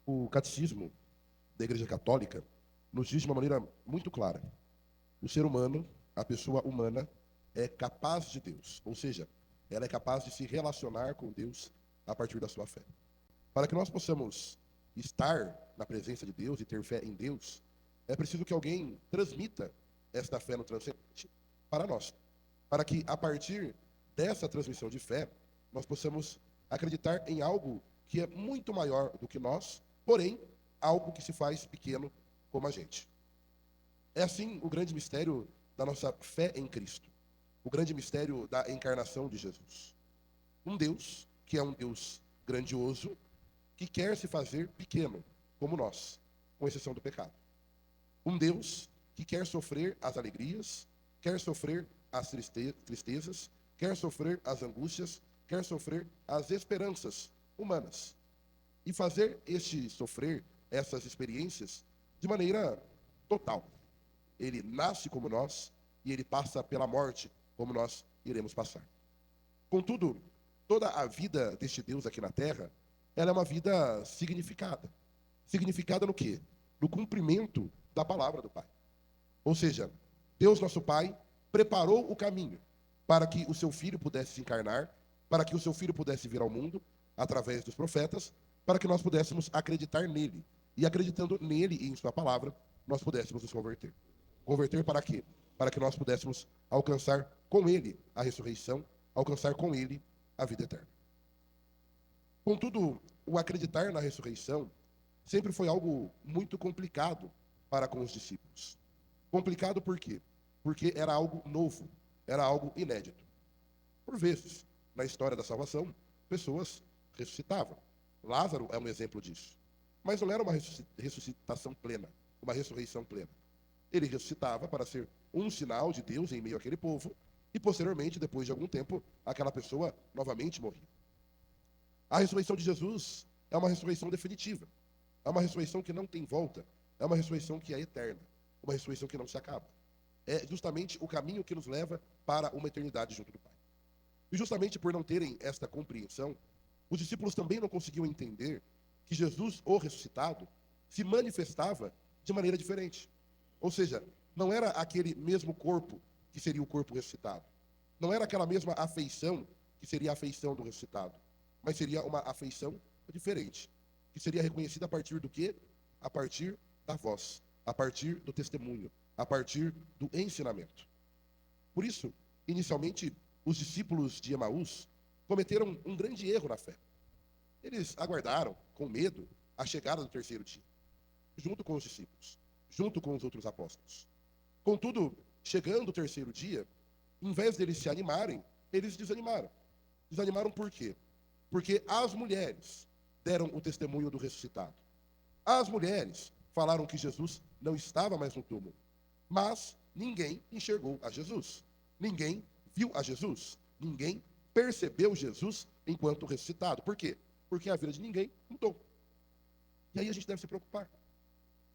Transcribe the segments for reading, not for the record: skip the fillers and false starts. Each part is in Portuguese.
O catecismo da Igreja Católica nos diz de uma maneira muito clara: o ser humano, a pessoa humana, é capaz de Deus, ou seja, ela é capaz de se relacionar com Deus a partir da sua fé. Para que nós possamos estar na presença de Deus e ter fé em Deus, é preciso que alguém transmita esta fé no transcendente para nós, para que a partir dessa transmissão de fé nós possamos acreditar em algo que é muito maior do que nós, porém algo que se faz pequeno como a gente. É assim o grande mistério da nossa fé em Cristo, o grande mistério da encarnação de Jesus. Um Deus que é um Deus grandioso, que quer se fazer pequeno, como nós, com exceção do pecado. Um Deus que quer sofrer as alegrias, quer sofrer as tristezas, quer sofrer as angústias, quer sofrer as esperanças humanas. E fazer este sofrer essas experiências de maneira total. Ele nasce como nós e ele passa pela morte como nós iremos passar. Contudo, toda a vida deste Deus aqui na Terra, ela é uma vida significada. Significada no quê? No cumprimento da palavra do Pai. Ou seja, Deus nosso Pai preparou o caminho para que o seu Filho pudesse se encarnar, para que o seu Filho pudesse vir ao mundo, através dos profetas, para que nós pudéssemos acreditar nele. E acreditando nele e em sua palavra, nós pudéssemos nos converter. Converter para quê? Para que nós pudéssemos alcançar com ele a ressurreição, alcançar com ele a vida eterna. Contudo, o acreditar na ressurreição sempre foi algo muito complicado para com os discípulos. Complicado por quê? Porque era algo novo, era algo inédito. Por vezes, na história da salvação, pessoas ressuscitavam. Lázaro é um exemplo disso. Mas não era uma ressuscitação plena, uma ressurreição plena. Ele ressuscitava para ser um sinal de Deus em meio àquele povo, e posteriormente, depois de algum tempo, aquela pessoa novamente morria. A ressurreição de Jesus é uma ressurreição definitiva. É uma ressurreição que não tem volta. É uma ressurreição que é eterna. Uma ressurreição que não se acaba. É justamente o caminho que nos leva para uma eternidade junto do Pai. E justamente por não terem esta compreensão, os discípulos também não conseguiam entender que Jesus, o ressuscitado, se manifestava de maneira diferente. Ou seja, não era aquele mesmo corpo que seria o corpo ressuscitado. Não era aquela mesma afeição que seria a afeição do ressuscitado. Mas seria uma afeição diferente, que seria reconhecida a partir do quê? A partir da voz, a partir do testemunho, a partir do ensinamento. Por isso, inicialmente, os discípulos de Emaús cometeram um grande erro na fé. Eles aguardaram, com medo, a chegada do terceiro dia, junto com os discípulos, junto com os outros apóstolos. Contudo, chegando o terceiro dia, em vez deles se animarem, eles desanimaram. Desanimaram por quê? Porque as mulheres deram o testemunho do ressuscitado. As mulheres falaram que Jesus não estava mais no túmulo, mas ninguém enxergou a Jesus. Ninguém viu a Jesus. Ninguém percebeu Jesus enquanto ressuscitado. Por quê? Porque a vida de ninguém mudou. E aí a gente deve se preocupar.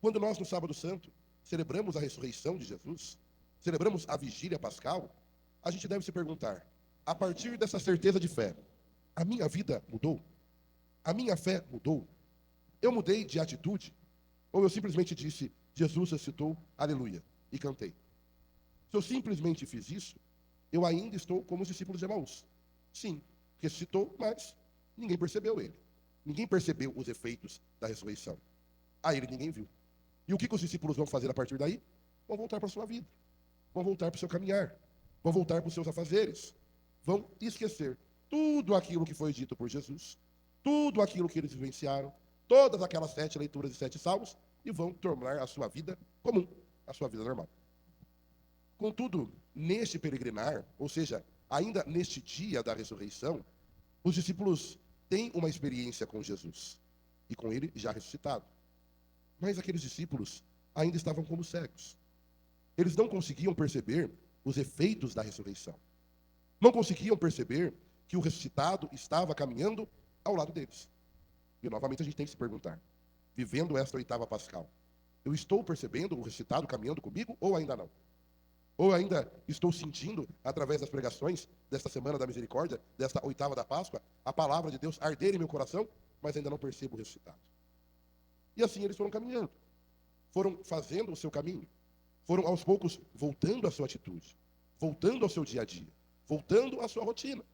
Quando nós, no Sábado Santo, celebramos a ressurreição de Jesus, celebramos a vigília pascal, a gente deve se perguntar, a partir dessa certeza de fé, a minha vida mudou? A minha fé mudou? Eu mudei de atitude? Ou eu simplesmente disse, Jesus ressuscitou, aleluia, e cantei? Se eu simplesmente fiz isso, eu ainda estou como os discípulos de Emaús. Sim, ressuscitou, mas ninguém percebeu ele. Ninguém percebeu os efeitos da ressurreição. A ele ninguém viu. E o que os discípulos vão fazer a partir daí? Vão voltar para a sua vida. Vão voltar para o seu caminhar. Vão voltar para os seus afazeres. Vão esquecer tudo aquilo que foi dito por Jesus, tudo aquilo que eles vivenciaram, todas aquelas 7 leituras e 7 salmos, e vão tornar a sua vida comum, a sua vida normal. Contudo, neste peregrinar, ou seja, ainda neste dia da ressurreição, os discípulos têm uma experiência com Jesus, e com ele já ressuscitado. Mas aqueles discípulos ainda estavam como cegos. Eles não conseguiam perceber os efeitos da ressurreição. Não conseguiam perceber que o ressuscitado estava caminhando ao lado deles. E novamente a gente tem que se perguntar, vivendo esta oitava pascal, eu estou percebendo o ressuscitado caminhando comigo ou ainda não? Ou ainda estou sentindo, através das pregações desta Semana da Misericórdia, desta oitava da Páscoa, a palavra de Deus arder em meu coração, mas ainda não percebo o ressuscitado? E assim eles foram caminhando, foram fazendo o seu caminho, foram aos poucos voltando à sua atitude, voltando ao seu dia a dia, voltando à sua rotina.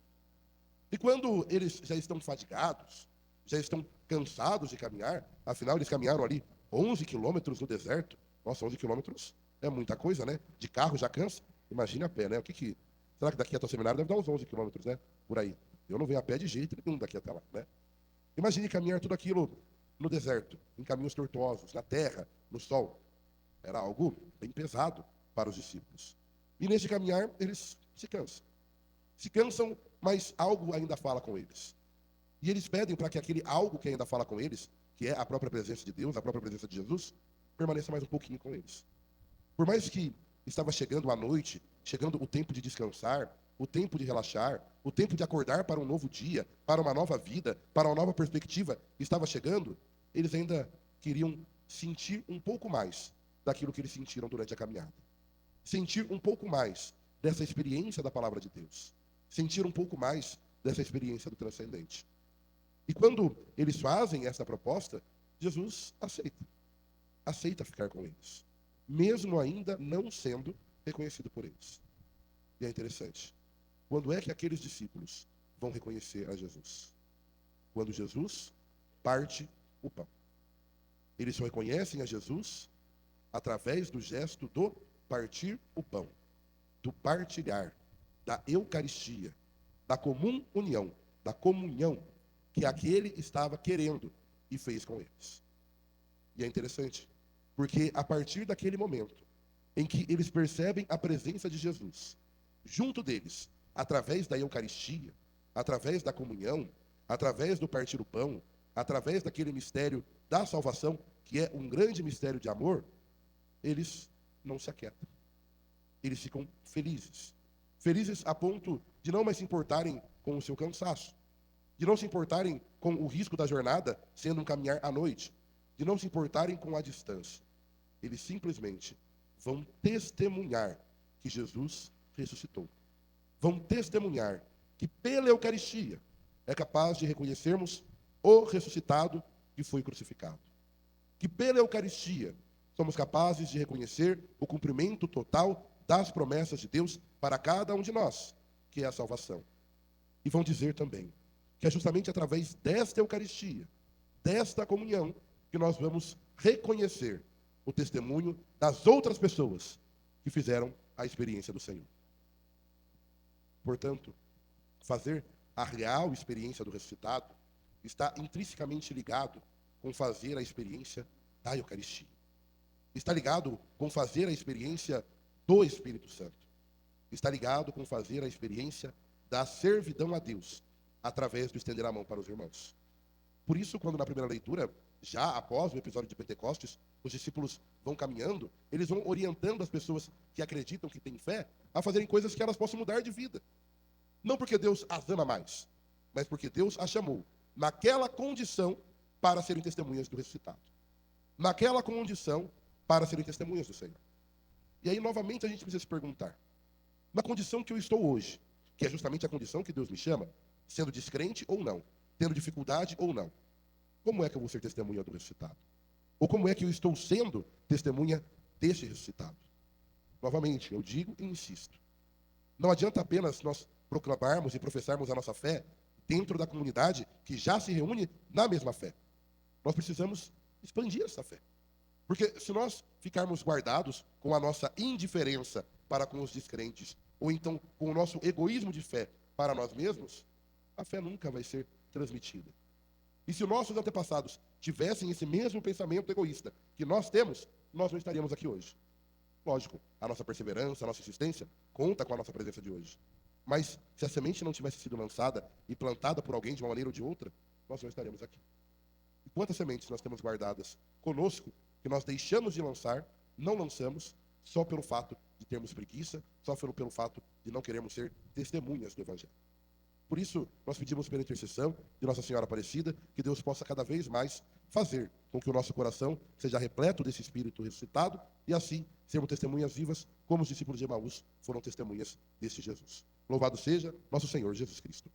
E quando eles já estão fadigados, já estão cansados de caminhar, afinal eles caminharam ali 11 quilômetros no deserto. Nossa, 11 quilômetros é muita coisa, né? De carro já cansa, imagine a pé, né? Será que daqui até o seminário deve dar uns 11 quilômetros, né? Por aí. Eu não venho a pé de jeito nenhum daqui até lá, né? Imagine caminhar tudo aquilo no deserto, em caminhos tortuosos, na terra, no sol. Era algo bem pesado para os discípulos. E nesse caminhar, eles se cansam. Se cansam, mas algo ainda fala com eles. E eles pedem para que aquele algo que ainda fala com eles, que é a própria presença de Deus, a própria presença de Jesus, permaneça mais um pouquinho com eles. Por mais que estava chegando a noite, chegando o tempo de descansar, o tempo de relaxar, o tempo de acordar para um novo dia, para uma nova vida, para uma nova perspectiva, estava chegando, eles ainda queriam sentir um pouco mais daquilo que eles sentiram durante a caminhada. Sentir um pouco mais dessa experiência da palavra de Deus. Sentir um pouco mais dessa experiência do transcendente. E quando eles fazem essa proposta, Jesus aceita. Aceita ficar com eles. Mesmo ainda não sendo reconhecido por eles. E é interessante. Quando é que aqueles discípulos vão reconhecer a Jesus? Quando Jesus parte o pão. Eles só reconhecem a Jesus através do gesto do partir o pão, do partilhar, da Eucaristia, da comum união, da comunhão que aquele estava querendo e fez com eles. E é interessante, porque a partir daquele momento em que eles percebem a presença de Jesus junto deles, através da Eucaristia, através da comunhão, através do partir o pão, através daquele mistério da salvação, que é um grande mistério de amor, eles não se aquietam. Eles ficam felizes. Felizes a ponto de não mais se importarem com o seu cansaço, de não se importarem com o risco da jornada, sendo um caminhar à noite, de não se importarem com a distância. Eles simplesmente vão testemunhar que Jesus ressuscitou. Vão testemunhar que pela Eucaristia é capaz de reconhecermos o ressuscitado que foi crucificado. Que pela Eucaristia somos capazes de reconhecer o cumprimento total das promessas de Deus para cada um de nós, que é a salvação. E vão dizer também que é justamente através desta Eucaristia, desta comunhão, que nós vamos reconhecer o testemunho das outras pessoas que fizeram a experiência do Senhor. Portanto, fazer a real experiência do ressuscitado está intrinsecamente ligado com fazer a experiência da Eucaristia. Está ligado com fazer a experiência do Espírito Santo. Está ligado com fazer a experiência da servidão a Deus, através do estender a mão para os irmãos. Por isso, quando na primeira leitura, já após o episódio de Pentecostes, os discípulos vão caminhando, eles vão orientando as pessoas que acreditam, que têm fé, a fazerem coisas que elas possam mudar de vida. Não porque Deus as ama mais, mas porque Deus as chamou naquela condição para serem testemunhas do ressuscitado. Naquela condição para serem testemunhas do Senhor. E aí, novamente, a gente precisa se perguntar, na condição que eu estou hoje, que é justamente a condição que Deus me chama, sendo descrente ou não, tendo dificuldade ou não, como é que eu vou ser testemunha do ressuscitado? Ou como é que eu estou sendo testemunha desse ressuscitado? Novamente, eu digo e insisto, não adianta apenas nós proclamarmos e professarmos a nossa fé dentro da comunidade que já se reúne na mesma fé. Nós precisamos expandir essa fé. Porque se nós ficarmos guardados com a nossa indiferença para com os descrentes, ou então com o nosso egoísmo de fé para nós mesmos, a fé nunca vai ser transmitida. E se os nossos antepassados tivessem esse mesmo pensamento egoísta que nós temos, nós não estaríamos aqui hoje. Lógico, a nossa perseverança, a nossa insistência conta com a nossa presença de hoje. Mas se a semente não tivesse sido lançada e plantada por alguém de uma maneira ou de outra, nós não estaríamos aqui. E quantas sementes nós temos guardadas conosco que nós deixamos de lançar, não lançamos, só pelo fato de termos preguiça, só pelo fato de não querermos ser testemunhas do Evangelho. Por isso, nós pedimos pela intercessão de Nossa Senhora Aparecida, que Deus possa cada vez mais fazer com que o nosso coração seja repleto desse Espírito ressuscitado e assim sermos testemunhas vivas, como os discípulos de Emaús foram testemunhas deste Jesus. Louvado seja nosso Senhor Jesus Cristo.